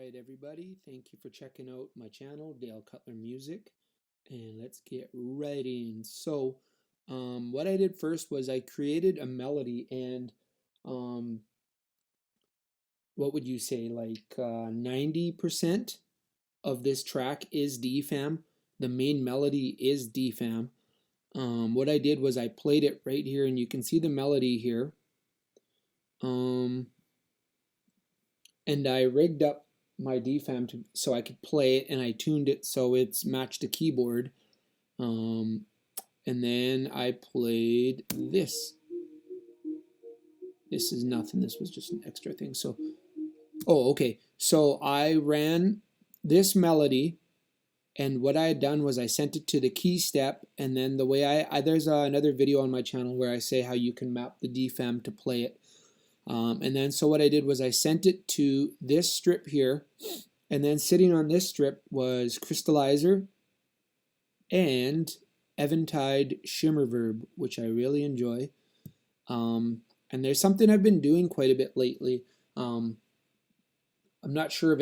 Alright everybody, thank you for checking out my channel, Dale Cutler Music, and let's get right in. So what I did first was I created a melody, and what would you say, like 90% of this track is DFAM. The main melody is DFAM. What I did was I played it right here, and you can see the melody here. And I rigged up my DFAM so I could play it, and I tuned it so it's matched the keyboard. And then I played this. This is nothing. This was just an extra thing. So, oh, okay. So I ran this melody, and what I had done was I sent it to the key step, and then the way there's another video on my channel where I say how you can map the DFAM to play it. And then so what I did was I sent it to this strip here, and then sitting on this strip was Crystallizer and Eventide Shimmer Verb, which I really enjoy. And there's something I've been doing quite a bit lately. I'm not sure if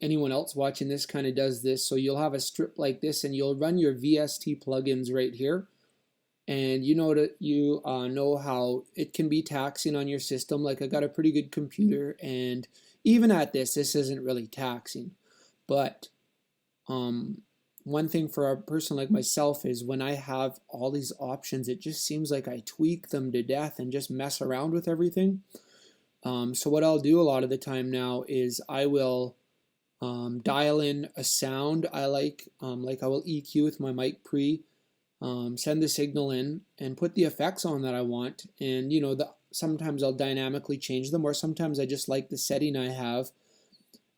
anyone else watching this kind of does this. So you'll have a strip like this, and you'll run your VST plugins right here. And you know how it can be taxing on your system. Like, I got a pretty good computer, and even at this isn't really taxing. But one thing for a person like myself is when I have all these options, it just seems like I tweak them to death and just mess around with everything. So what I'll do a lot of the time now is I will dial in a sound I like I will EQ with my mic pre. Send the signal in and put the effects on that I want, and sometimes I'll dynamically change them, or sometimes I just like the setting I have,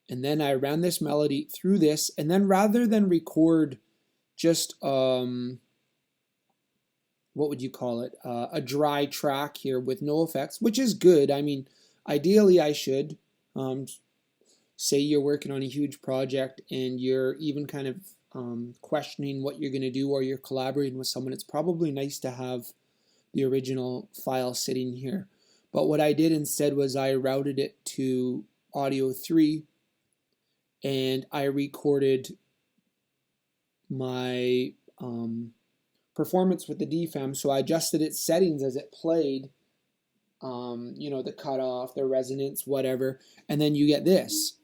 and then I ran this melody through this, and then rather than record just what would you call it, a dry track here with no effects, which is good. I mean, ideally I should say you're working on a huge project and you're even kind of questioning what you're going to do, or you're collaborating with someone, it's probably nice to have the original file sitting here. But what I did instead was I routed it to Audio 3, and I recorded my performance with the DFAM. So I adjusted its settings as it played, the cutoff, the resonance, whatever, and then you get this.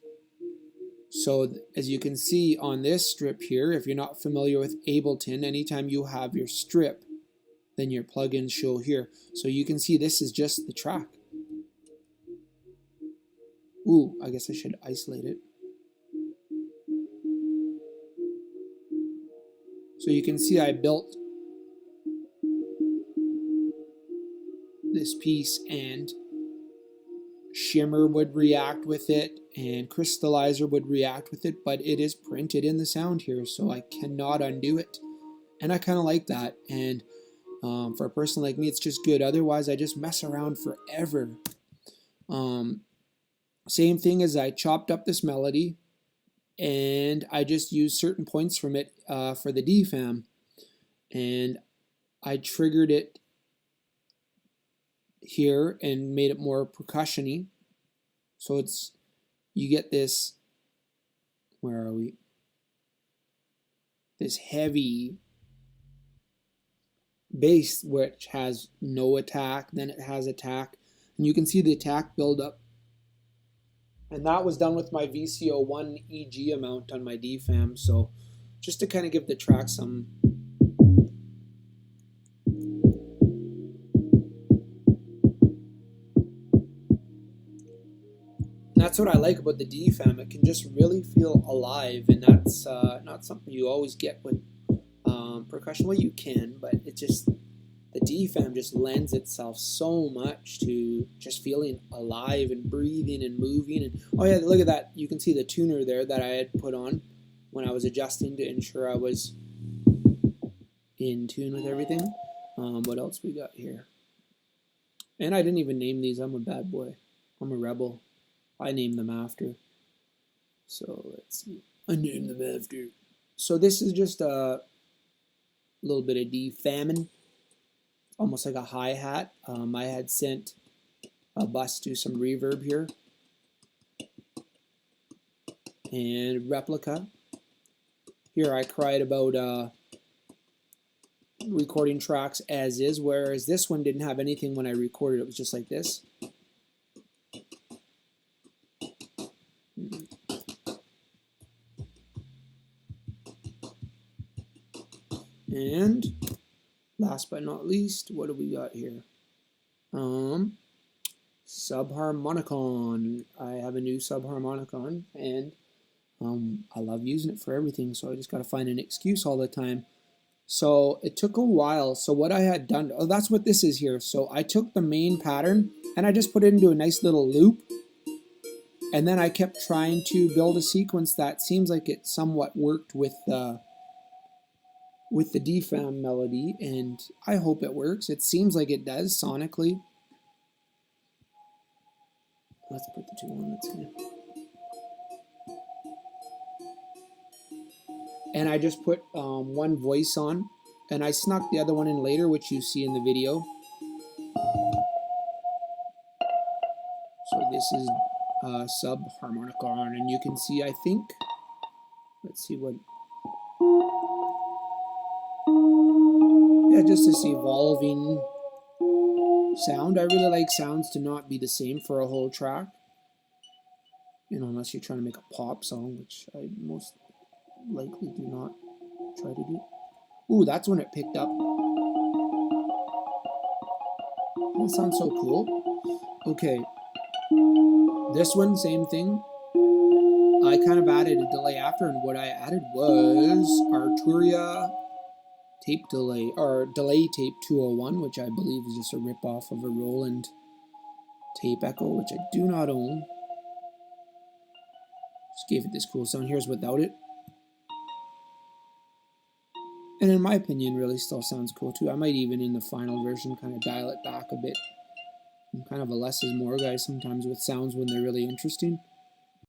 So as you can see on this strip here, if you're not familiar with Ableton, anytime you have your strip, then your plugins show here. So you can see this is just the track. Ooh, I guess I should isolate it. So you can see I built this piece, and Shimmer would react with it, and Crystallizer would react with it, but it is printed in the sound here, so I cannot undo it. And I kind of like that, and for a person like me, it's just good. Otherwise, I just mess around forever. Same thing as I chopped up this melody, and I just used certain points from it for the DFAM, and I triggered it here and made it more percussion-y. So you get this, where are we? This heavy bass which has no attack, then it has attack, and you can see the attack build up. And that was done with my VCO1 EG amount on my DFAM, so just to kind of give the track some that's what I like about the DFAM. It can just really feel alive, and that's not something you always get with percussion. Well, you can, but it just, the DFAM just lends itself so much to just feeling alive and breathing and moving. And oh yeah, look at that. You can see the tuner there that I had put on when I was adjusting to ensure I was in tune with everything. What else we got here? And I didn't even name these. I'm a bad boy. I'm a rebel. I named them after. So let's see. I named them after. So this is just a little bit of DFAMing, almost like a hi-hat. I had sent a bus to some reverb here. and replica. Here I cried about recording tracks as is, whereas this one didn't have anything when I recorded. It was just like this. And last but not least, what do we got here? Subharmonicon. I have a new Subharmonicon, and I love using it for everything, so I just got to find an excuse all the time. So it took a while. So what I had done, oh, that's what this is here. So I took the main pattern and I just put it into a nice little loop, and then I kept trying to build a sequence that seems like it somewhat worked with the DFAM melody, and I hope it works. It seems like it does sonically. Let's put the two on. Let's see. And I just put one voice on, and I snuck the other one in later, which you see in the video. So this is Subharmonicon, and you can see, I think, let's see what, yeah, just this evolving sound. I really like sounds to not be the same for a whole track, you know, unless you're trying to make a pop song, which I most likely do not try to do. Ooh, that's when it picked up. That sounds so cool. Okay, this one, same thing. I kind of added a delay after, and what I added was Arturia tape delay, or delay tape 201, which I believe is just a rip-off of a Roland tape echo, which I do not own. Just gave it this cool sound. Here's without it. And in my opinion, really still sounds cool too. I might even in the final version kind of dial it back a bit. I'm kind of a less is more guy sometimes with sounds when they're really interesting.